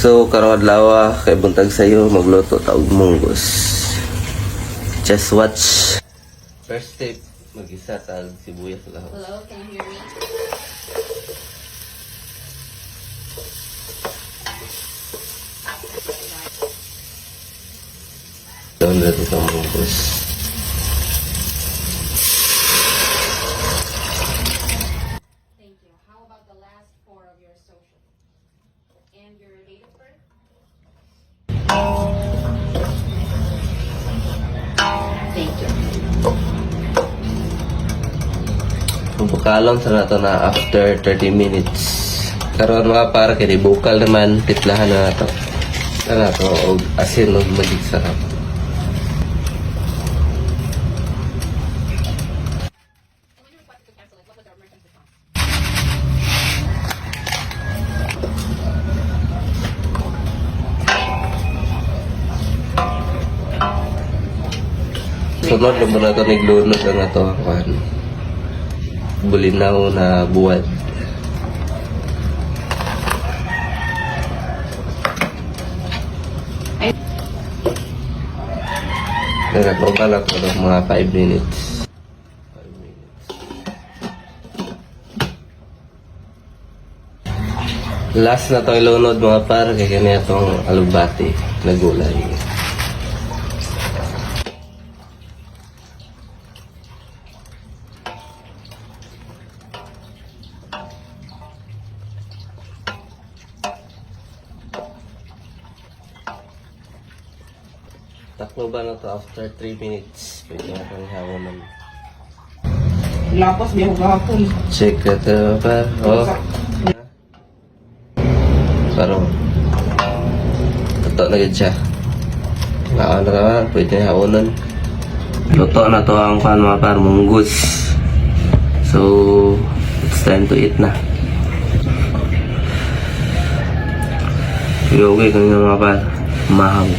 So karong adlaw kay buntag sayo magluto ta og munggos. Just watch. First step, mag-isa ta og sibuyas sa lahos. Hello, can you hear me? Doon na ito ang munggos. Thank you. How about the last four of your social? And your date of birth? Thank you. Kung pakalon sa nato na after 30 minutes. Karon mga para kay bukal naman tiplahan na nato. Sana to og asin og magig sarap. And when you requested to cancel it, what was our merchant's response? Sunod na muna ito naglunod ang ito ang bulinaw na buwad. Nagkakaupa lang ito ng mga 5 minutes. 5 minutes. Last na itong ilunod mga par, kaya kanya itong alugbati na gulay. Taklo ba na to after 3 minutes? Pwede na itong hawanan. Lapos biya ko gahapon. Check ito pa. Oh. Parang luto na gid siya. Naan na naman, pwede na hawanan. Luto na to ang pan mga par, munggus. So, it's time to eat na. Okay kanya mga par, mahaw.